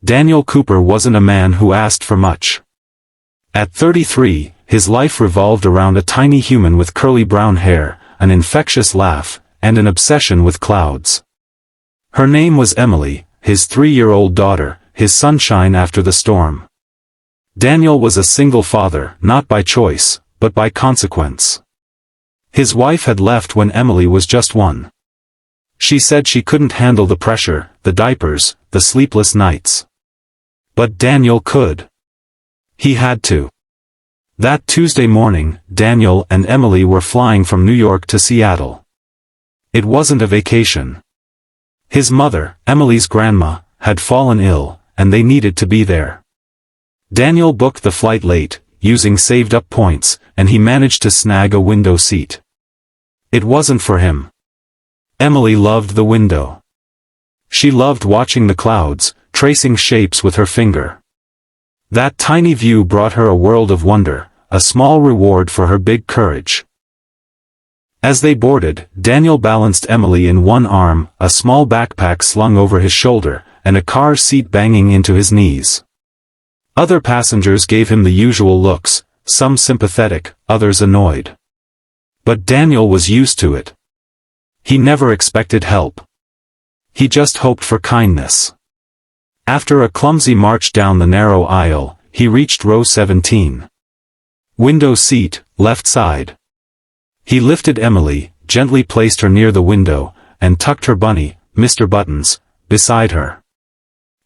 Daniel Cooper wasn't a man who asked for much. At 33, his life revolved around a tiny human with curly brown hair, an infectious laugh, and an obsession with clouds. Her name was Emily, his 3-year-old daughter, his sunshine after the storm. Daniel was a single father, not by choice, but by consequence. His wife had left when Emily was just 1. She said she couldn't handle the pressure, the diapers, the sleepless nights. But Daniel could. He had to. That Tuesday morning, Daniel and Emily were flying from New York to Seattle. It wasn't a vacation. His mother, Emily's grandma, had fallen ill, and they needed to be there. Daniel booked the flight late, using saved-up points, and he managed to snag a window seat. It wasn't for him. Emily loved the window. She loved watching the clouds, tracing shapes with her finger. That tiny view brought her a world of wonder, a small reward for her big courage. As they boarded, Daniel balanced Emily in one arm, a small backpack slung over his shoulder, and a car seat banging into his knees. Other passengers gave him the usual looks, some sympathetic, others annoyed. But Daniel was used to it. He never expected help. He just hoped for kindness. After a clumsy march down the narrow aisle, he reached row 17. Window seat, left side. He lifted Emily, gently placed her near the window, and tucked her bunny, Mr. Buttons, beside her.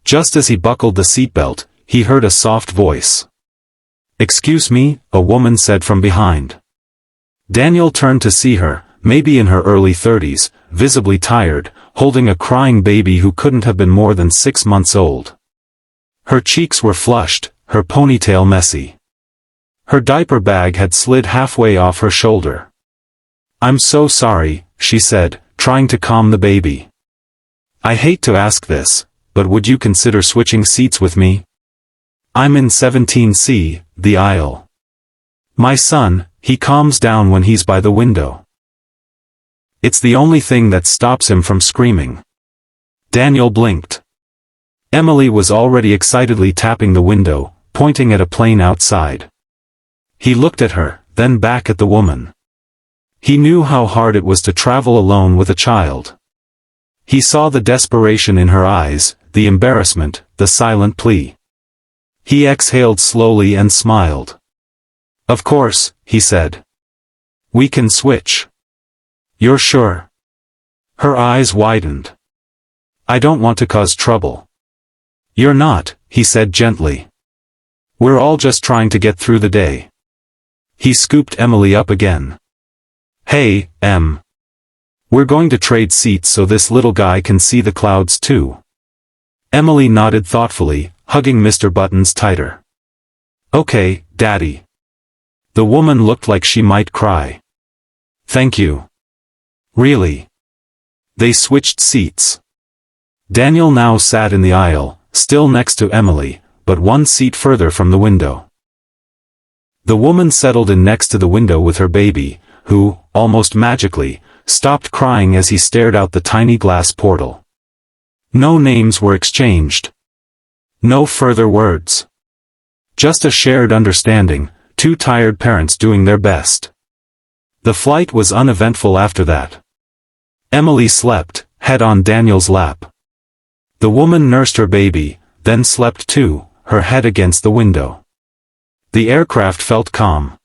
Just as he buckled the seatbelt, he heard a soft voice. "Excuse me," a woman said from behind. Daniel turned to see her, maybe in her early 30s, visibly tired, holding a crying baby who couldn't have been more than 6 months old. Her cheeks were flushed, her ponytail messy. Her diaper bag had slid halfway off her shoulder. "I'm so sorry," she said, trying to calm the baby. "I hate to ask this, but would you consider switching seats with me? I'm in 17C, the aisle. My son, he calms down when he's by the window. It's the only thing that stops him from screaming." Daniel blinked. Emily was already excitedly tapping the window, pointing at a plane outside. He looked at her, then back at the woman. He knew how hard it was to travel alone with a child. He saw the desperation in her eyes, the embarrassment, the silent plea. He exhaled slowly and smiled. "Of course," he said. "We can switch." "You're sure?" Her eyes widened. "I don't want to cause trouble." "You're not," he said gently. "We're all just trying to get through the day." He scooped Emily up again. "Hey, Em. We're going to trade seats so this little guy can see the clouds too." Emily nodded thoughtfully, hugging Mr. Buttons tighter. "Okay, Daddy." The woman looked like she might cry. "Thank you." "Really?" They switched seats. Daniel now sat in the aisle, still next to Emily, but one seat further from the window. The woman settled in next to the window with her baby, who, almost magically, stopped crying as he stared out the tiny glass portal. No names were exchanged. No further words. Just a shared understanding, two tired parents doing their best. The flight was uneventful after that. Emily slept, head on Daniel's lap. The woman nursed her baby, then slept too, her head against the window. The aircraft felt calm.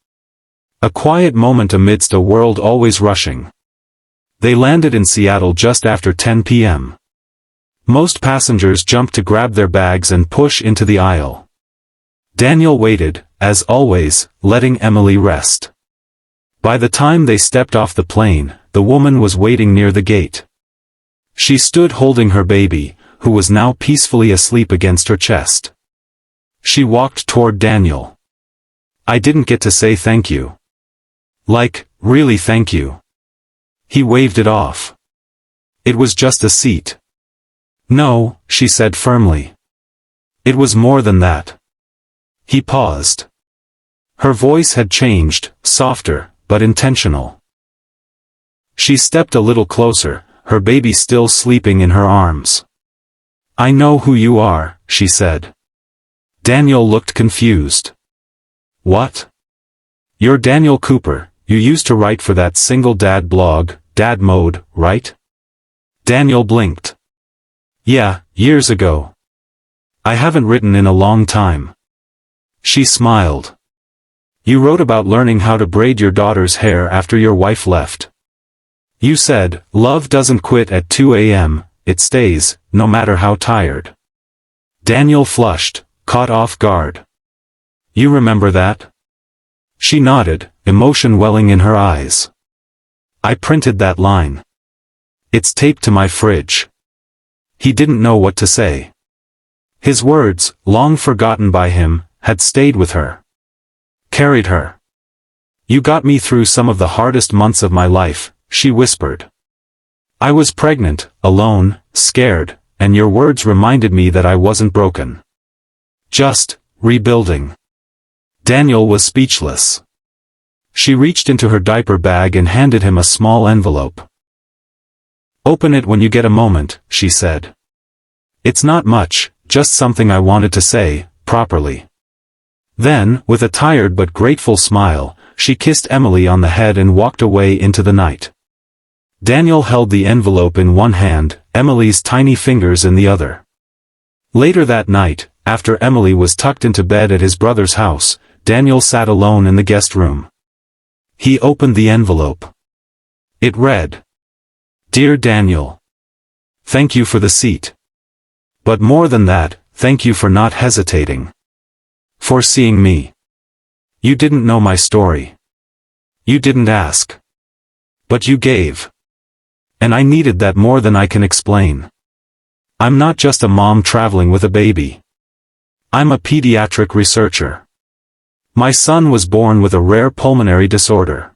A quiet moment amidst a world always rushing. They landed in Seattle just after 10 p.m. Most passengers jumped to grab their bags and push into the aisle. Daniel waited, as always, letting Emily rest. By the time they stepped off the plane, the woman was waiting near the gate. She stood holding her baby, who was now peacefully asleep against her chest. She walked toward Daniel. "I didn't get to say thank you." "Like, really thank you." He waved it off. "It was just a seat." "No," she said firmly. "It was more than that." He paused. Her voice had changed, softer, but intentional. She stepped a little closer, her baby still sleeping in her arms. "I know who you are, she said. Daniel looked confused. What? You're Daniel Cooper, you used to write for that single dad blog, Dad Mode, right? Daniel blinked. Yeah, years ago. I haven't written in a long time. She smiled. You wrote about learning how to braid your daughter's hair after your wife left. You said, love doesn't quit at 2 a.m., it stays, no matter how tired. Daniel flushed, caught off guard. You remember that? She nodded, emotion welling in her eyes. I printed that line. It's taped to my fridge. He didn't know what to say. His words, long forgotten by him, had stayed with her. Carried her. You got me through some of the hardest months of my life, she whispered. I was pregnant, alone, scared, and your words reminded me that I wasn't broken. Just rebuilding. Daniel was speechless. She reached into her diaper bag and handed him a small envelope. Open it when you get a moment, she said. It's not much, just something I wanted to say, properly. Then, with a tired but grateful smile, she kissed Emily on the head and walked away into the night. Daniel held the envelope in one hand, Emily's tiny fingers in the other. Later that night, after Emily was tucked into bed at his brother's house, Daniel sat alone in the guest room. He opened the envelope. It read, Dear Daniel. Thank you for the seat. But more than that, thank you for not hesitating. For seeing me. You didn't know my story. You didn't ask. But you gave. And I needed that more than I can explain. I'm not just a mom traveling with a baby. I'm a pediatric researcher. My son was born with a rare pulmonary disorder.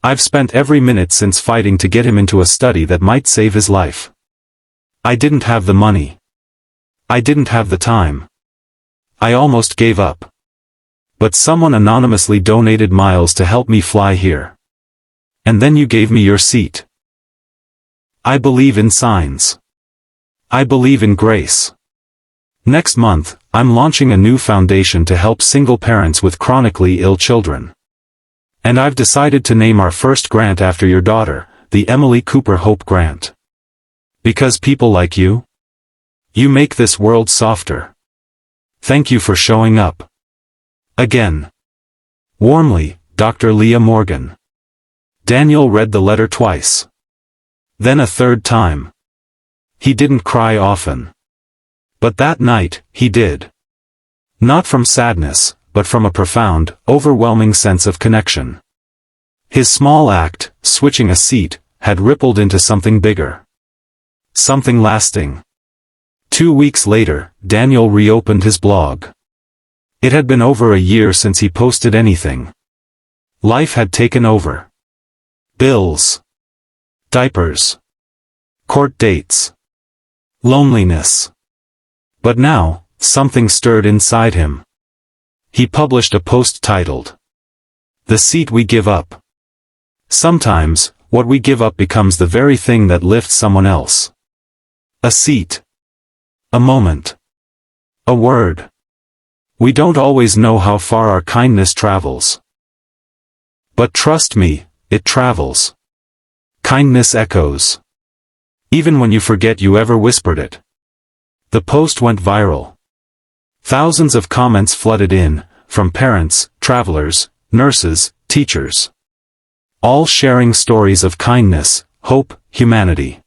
I've spent every minute since fighting to get him into a study that might save his life. I didn't have the money. I didn't have the time. I almost gave up. But someone anonymously donated miles to help me fly here. And then you gave me your seat. I believe in signs. I believe in grace. Next month, I'm launching a new foundation to help single parents with chronically ill children. And I've decided to name our first grant after your daughter, the Emily Cooper Hope Grant. Because people like you? You make this world softer. Thank you for showing up. Again. Warmly, Dr. Leah Morgan. Daniel read the letter twice. Then a third time. He didn't cry often. But that night, he did. Not from sadness, but from a profound, overwhelming sense of connection. His small act, switching a seat, had rippled into something bigger. Something lasting. 2 weeks later, Daniel reopened his blog. It had been over a year since he posted anything. Life had taken over. Bills. Diapers. Court dates. Loneliness. But now, something stirred inside him. He published a post titled, The Seat We Give Up. Sometimes, what we give up becomes the very thing that lifts someone else. A seat. A moment. A word. We don't always know how far our kindness travels. But trust me, it travels. Kindness echoes. Even when you forget you ever whispered it. The post went viral. Thousands of comments flooded in, from parents, travelers, nurses, teachers. All sharing stories of kindness, hope, humanity.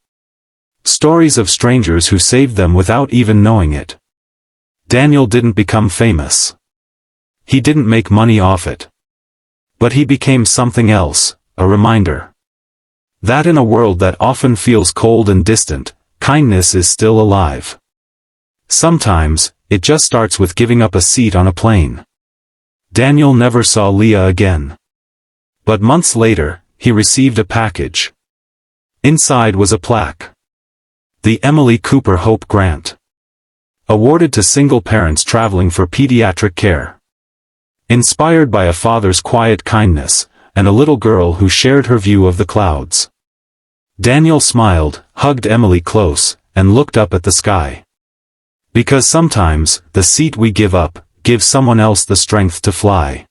Stories of strangers who saved them without even knowing it. Daniel didn't become famous. He didn't make money off it. But he became something else, a reminder. That in a world that often feels cold and distant, kindness is still alive. Sometimes, it just starts with giving up a seat on a plane. Daniel never saw Leah again. But months later, he received a package. Inside was a plaque. The Emily Cooper Hope Grant. Awarded to single parents traveling for pediatric care. Inspired by a father's quiet kindness, and a little girl who shared her view of the clouds. Daniel smiled, hugged Emily close, and looked up at the sky. Because sometimes, the seat we give up, gives someone else the strength to fly.